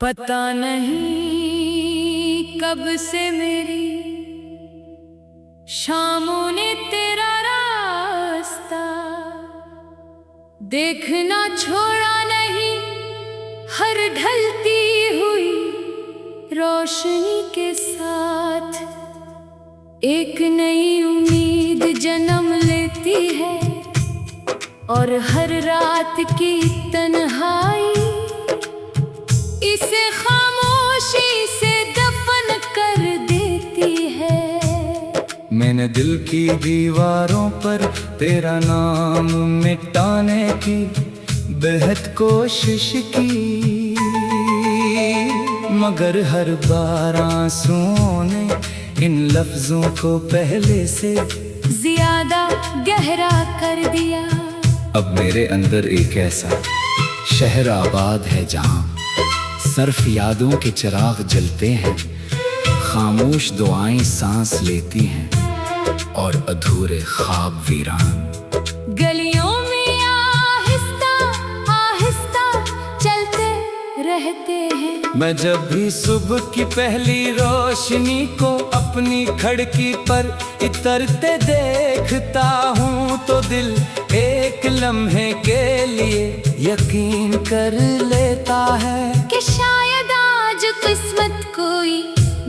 पता नहीं कब से मेरी शामों ने तेरा रास्ता देखना छोड़ा नहीं। हर ढलती हुई रोशनी के साथ एक नई उम्मीद जन्म लेती है और हर रात की तन्हाई इसे खामोशी से दफन कर देती है। मैंने दिल की दीवारों पर तेरा नाम मिटाने की बेहद कोशिश की, मगर हर बार आंसुओं ने इन लफ्जों को पहले से ज्यादा गहरा कर दिया। अब मेरे अंदर एक ऐसा शहर आबाद है जहां सर्फ यादों के चिराग जलते हैं, खामोश दुआएं सांस लेती हैं और अधूरे ख्वाब वीरान गलियों में आहिस्ता आहिस्ता चलते रहते हैं। मैं जब भी सुबह की पहली रोशनी को अपनी खिड़की पर इतरते देखता हूँ तो दिल एक लम्हे के लिए यकीन कर लेता है कि शायद आज किस्मत कोई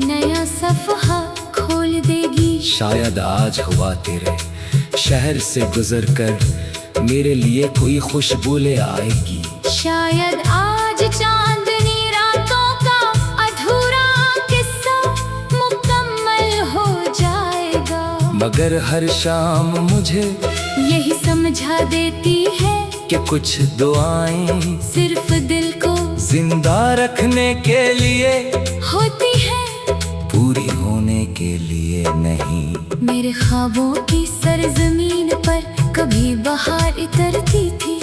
नया सफ़हा खोल देगी। शायद आज हवा तेरे शहर से गुजर कर मेरे लिए कोई खुशबू ले आएगी। शायद आज चांदनी रातों का अधूरा किस्सा मुकम्मल हो जाएगा। मगर हर शाम मुझे यही समझा देती है कि कुछ दुआएं सिर्फ दिल को जिंदा रखने के लिए होती है, पूरी होने के लिए नहीं। मेरे ख्वाबों की सरजमीन पर कभी बहार उतरती थी,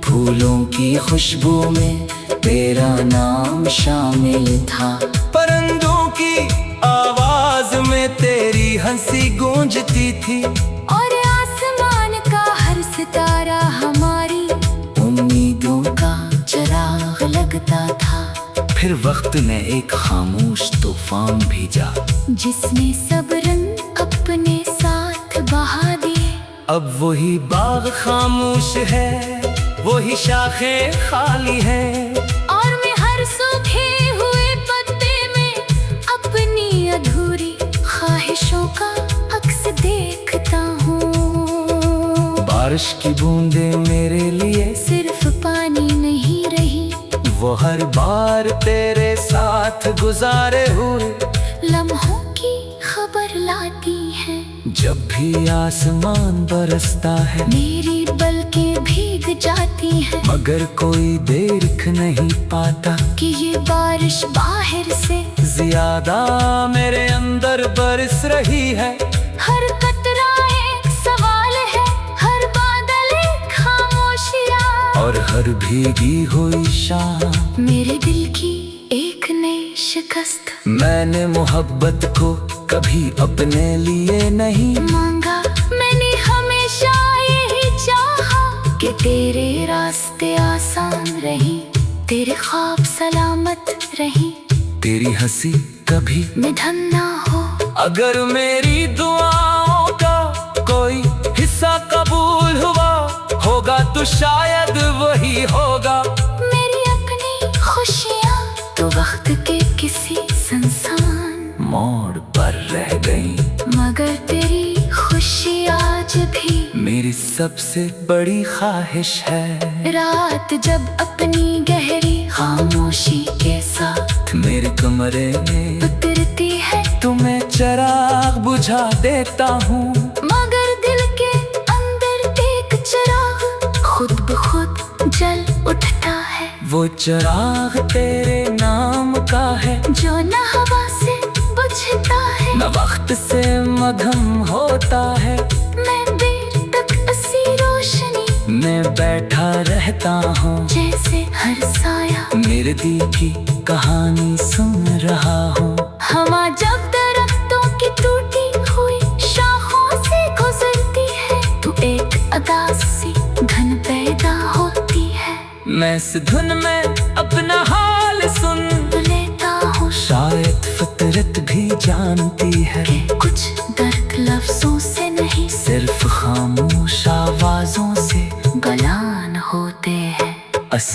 फूलों की खुशबू में तेरा नाम शामिल था, परिंदों की आवाज में तेरी हंसी गूंजती थी और आसमान का हर सितारा हमारी उम्मीदों का चिराग लगता था। फिर वक्त ने एक खामोश तूफान भेजा जिसने सब रंग अपने साथ बहा दिए। अब वही बाग खामोश है, वही शाखें खाली है और मैं हर सूखे हुए पत्ते में अपनी अधूरी ख्वाहिशों का अक्स देखता हूँ। बारिश की बूंदें मेरे लिए सिर्फ पानी नहीं रही, वो हर बार तेरे साथ गुजारे हुए लम्हों की खबर लाती है। जब भी आसमान बरसता है मेरी पलकें भीग जाती हैं, मगर कोई देख नहीं पाता कि ये बारिश बाहर से ज्यादा मेरे अंदर बरस रही है। हर कतरा एक सवाल है, हर बादल एक खामोशियाँ और हर भीगी हुई शाम मेरे दिल की एक नई शिकस्त। मैंने मोहब्बत को कभी अपने लिए नहीं मांगा, मैंने हमेशा यही चाहा कि तेरे रास्ते आसान रही, तेरे ख्वाब सलामत रही, तेरी हंसी कभी निधन ना हो। अगर मेरी दुआओं का कोई हिस्सा कबूल हुआ होगा तो शायद वही होगा मेरी अपनी खुशियाँ तो वक्त के किसी सुनसान मोड़ पर रह गई, मगर तेरी खुशी आज भी मेरी सबसे बड़ी ख्वाहिश है। रात जब अपनी गहरी खामोशी के साथ मेरे कमरे में उतरती है, तुम्हें चिराग बुझा देता हूँ, मगर दिल के अंदर एक चिराग खुद ब खुद जल उठता है। वो चिराग तेरे नाम का है जो न हवा से बुझता है न वक्त से मगहम होता है। मैं देर तक इसी रोशनी मैं बैठा रहता हूँ जैसे हर साया मेरे दिल की कहानी सुन रहा हूँ। हवा जब दरख्तों की टूटी हुई शाखों से गुजरती है तो एक अदासी धन पैदा होती है। मैं इस धुन में अपना हाल सुन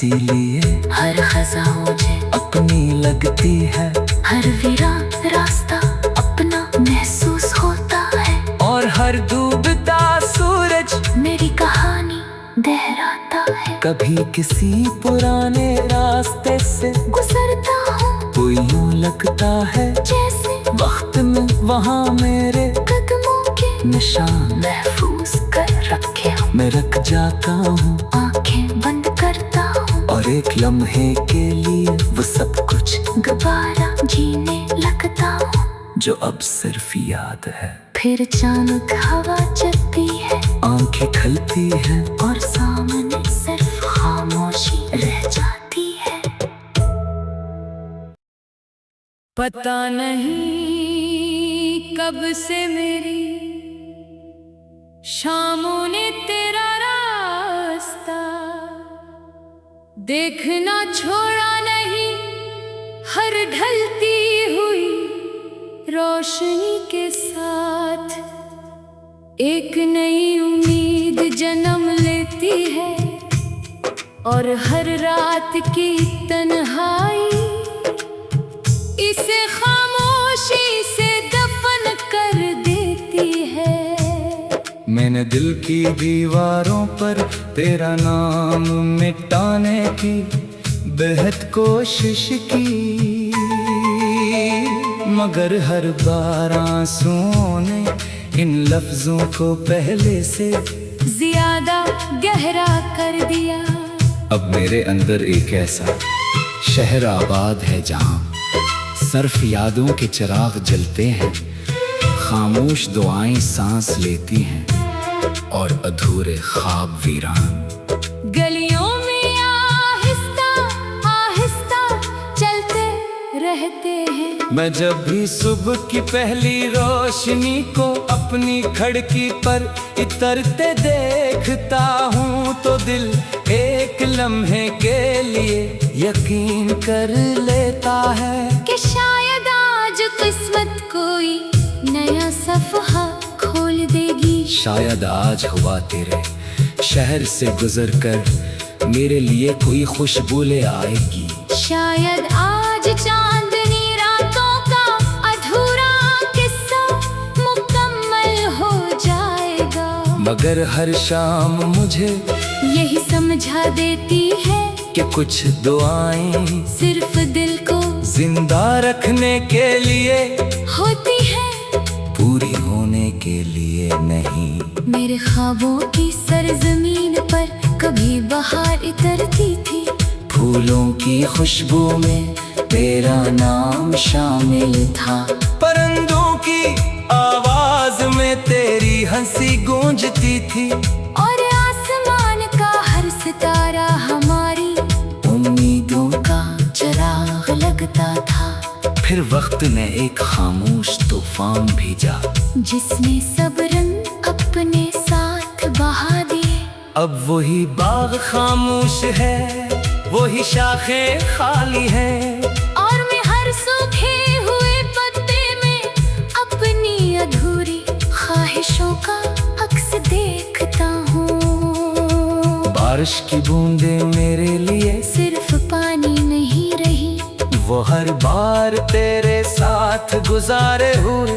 इसीलिए हर खजा मुझे अपनी लगती है, हर वीरान रास्ता अपना महसूस होता है, और हर डूबता सूरज मेरी कहानी दोहराता है। कभी किसी पुराने रास्ते से गुजरता हूँ तो यूं लगता है जैसे वक्त में वहाँ मेरे कदमों के निशान महफूज कर रखे हो। मैं रख जाता हूँ आंखें बंद करता हूँ और एक लम्हे के लिए वो सब कुछ दोबारा जीने लगता हूँ, जो अब सिर्फ याद है। फिर अचानक हवा चलती है, आंखें खलती है और सामने सिर्फ खामोशी रह जाती है। पता नहीं कब से मेरी शामों ने तेरा रास्ता देखना छोड़ा नहीं, हर ढलती हुई रोशनी के साथ एक नई उम्मीद जन्म लेती है, और हर रात की तन्हाई इसे खामोशी से दफन कर देती है। मैंने दिल की दीवारों पर तेरा नाम मिटाने की बेहद कोशिश की, मगर हर बार आंसुओं ने इन लफ्जों को पहले से ज्यादा गहरा कर दिया। अब मेरे अंदर एक ऐसा शहर आबाद है जहाँ सर्फ यादों के चिराग जलते हैं, खामोश दुआएं सांस लेती हैं, और अधूरे ख्वाब वीरान गलियों में आहिस्ता आहिस्ता चलते रहते हैं। मैं जब भी सुबह की पहली रोशनी को अपनी खिड़की पर इतरते देखता हूँ तो दिल एक लम्हे के लिए यकीन कर लेता है कि शायद आज किस्मत कोई नया सफ़हा खोल देगी। शायद आज हुआ तेरे शहर से गुजर कर मेरे लिए कोई खुशबू ले आएगी। शायद आज चांदनी रातों का अधूरा किस्सा मुकम्मल हो जाएगा, मगर हर शाम मुझे यही समझा देती है कि कुछ दुआएं सिर्फ दिल को जिंदा रखने के लिए होती है, पूरी होने के लिए नहीं। मेरे ख्वाबों की सरजमीन पर कभी बहार उतरती थी, फूलों की खुशबू में तेरा नाम शामिल था, परिंदों की आवाज में तेरी हंसी गूंजती थी, और आसमान का हर सितारा हमारी उम्मीदों का चिराग लगता था। फिर वक्त ने एक खामोश तूफान भेजा, जिसने सब रंग अपने साथ बहा दिए। अब वही बाग खामोश है, वही शाखें खाली है, और मैं हर सूखे हुए पत्ते में अपनी अधूरी ख्वाहिशों का अक्स देखता हूँ। बारिश की बूंदें मेरे लिए सिर्फ पानी नहीं रही, वो हर बार तेरे साथ गुजारे हुए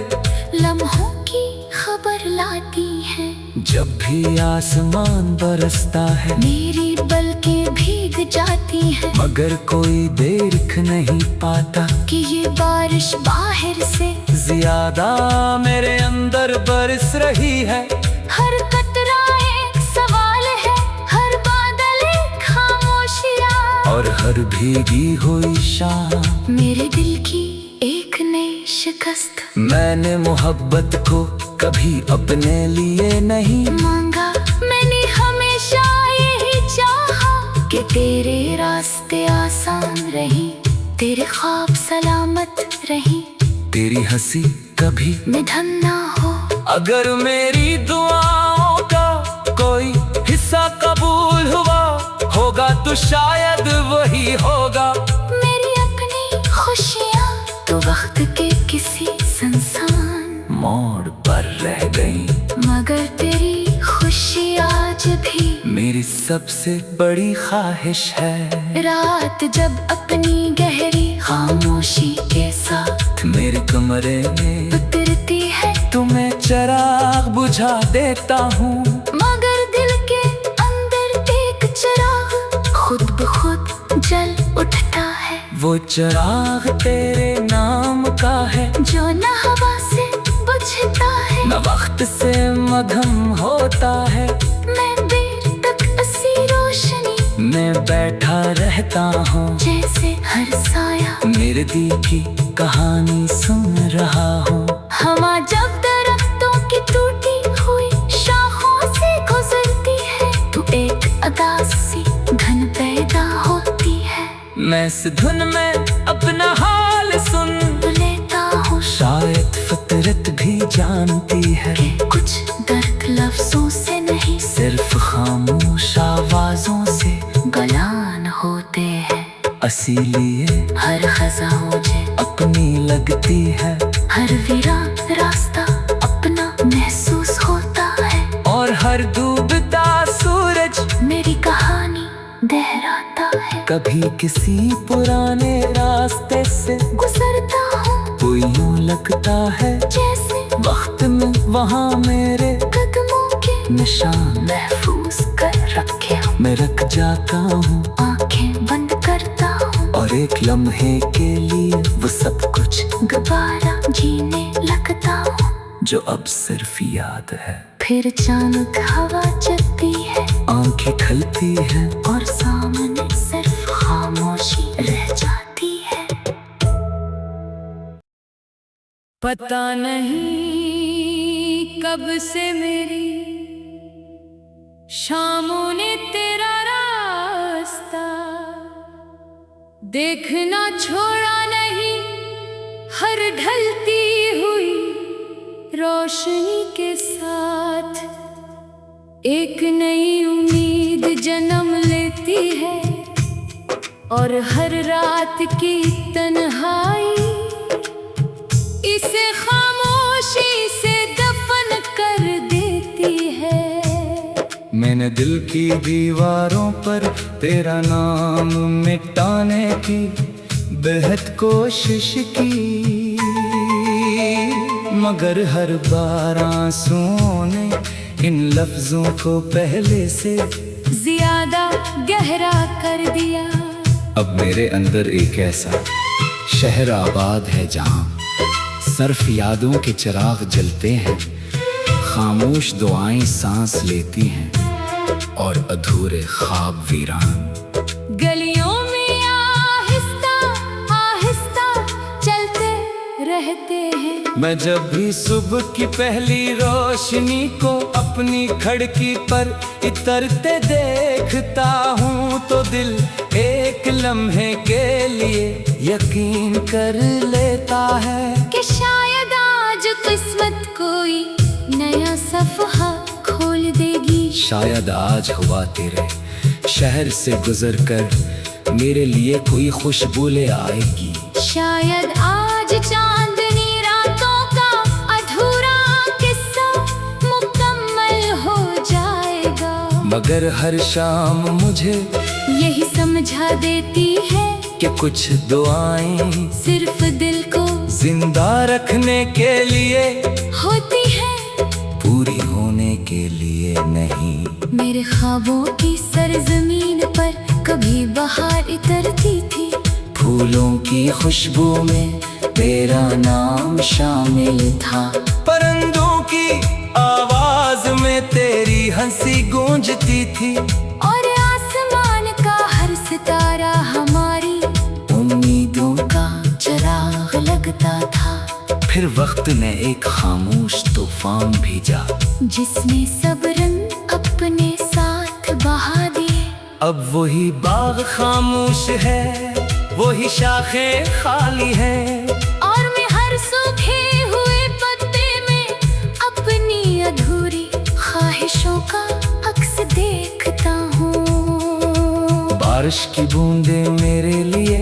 लम्हों की खबर लाती है। जब भी आसमान बरसता है मेरी पलकें भीग जाती हैं, मगर कोई देख नहीं पाता कि ये बारिश बाहर से ज्यादा मेरे अंदर बरस रही है। हर कतरा एक सवाल है, हर बादल एक खामोशियाँ, और हर भीगी हुई शाम मेरे दिल की एक नई शिकस्त। मैंने मोहब्बत को कभी अपने लिए नहीं मांगा, मैंने हमेशा यही चाहा कि तेरे रास्ते आसान रही, तेरे ख्वाब सलामत रही, तेरी हंसी कभी निधन ना हो। अगर मेरी दुआओं का कोई हिस्सा कबूल हुआ होगा तो शायद वही होगा मेरी अपनी खुशियाँ तो वक्त के किसी संसान मोड़ पर रह गई, मगर तेरी खुशी आज भी मेरी सबसे बड़ी ख्वाहिश है। रात जब अपनी गहरी खामोशी के साथ मेरे कमरे में उतरती है, तुम्हें चिराग बुझा देता हूँ। मगर दिल के अंदर एक चिराग खुद ब खुद जल उठता है। वो चिराग तेरे नाम का है, जो न हवा से बुझता है, न वक्त से मगहम होता है। मैं देर तक ऐसी रोशनी मैं बैठा रहता हूँ, जैसे हर साया मेरे दिल की कहानी सुन रहा हूँ। हवा जब दरख्तों की टूटी हुई शाखों से गुजरती है, तो एक अदासी धन पैदा होती है। मैं इस धुन में अपना हाल सुन लेता हूँ, शायद फितरत भी जानती है कि कुछ दर्द लफ्जों से नहीं, सिर्फ खामोश आवाजों से गलान होते हैं। इसीलिए हर खज़ा मुझे अपनी लगती है, हर वीरान रास्ता अपना महसूस होता है, और हर डूबता सूरज मेरी कहानी दोहराता है। कभी किसी पुराने रास्ते से गुजरता हूँ तो यूं लगता है जैसे वक्त में वहाँ मेरे कदमों के निशान महफूज कर रखे हूँ। मैं रख जाता हूँ, आंखें बंद करता हूँ, और एक लम्हे के लिए वो सब कुछ दोबारा जीने लगता हूँ। जो अब सिर्फ याद है। फिर अचानक हवा चलती है, आंखें खलती है, और सामने सिर्फ खामोशी रह जाती है। पता नहीं कब से मेरी शामों ने तेरा रास्ता देखना छोड़ा नहीं। हर ढलती हुई रोशनी के साथ एक नई उम्मीद जन्म लेती है, और हर रात की तन्हाई इसे खामोशी से दफन कर देती है। मैंने दिल की दीवारों पर तेरा नाम मिटाने की बेहद कोशिश की, मगर हर बार आंसुओं ने इन लफ्जों को पहले से ज्यादा गहरा कर दिया। अब मेरे अंदर एक ऐसा शहर आबाद है जहाँ सर्फ यादों के चिराग जलते हैं, खामोश दुआएं सांस लेती हैं, और अधूरे ख्वाब वीरान। गलियों में आहिस्ता आहिस्ता चलते रहते हैं। मैं जब भी सुबह की पहली रोशनी को अपनी खिड़की पर इतरते देखता हूँ, तो दिल एक लम्हे के लिए यकीन कर लेता है कि शायद आज किस्मत कोई नया सफ़हा खोल देगी। शायद आज हुआ तेरे शहर से गुजरकर मेरे लिए कोई खुशबू ले आएगी। शायद आज चांदनी रातों का अधूरा किस्सा मुकम्मल हो जाएगा। मगर हर शाम मुझे यही समझा देती है कि कुछ दुआएं सिर्फ दिल को जिंदा रखने के लिए होती है, पूरी होने के लिए नहीं। मेरे ख्वाबों की सरजमीन पर कभी बहार उतरती थी, फूलों की खुशबू में तेरा नाम शामिल था, परिंदों की आवाज में तेरी हंसी गूंजती थी, और आसमान का हर सितारा हमारी उम्मीदों का चिराग लगता था। फिर वक्त ने एक खामोश तूफान भेजा, जिसने सब रंग अपने साथ बहा दिए। अब वही बाग खामोश है, वही शाखें खाली है, और मैं हर सूखे हुए पत्ते में अपनी अधूरी ख्वाहिशों का अक्स देखता हूँ। बारिश की बूंदें मेरे लिए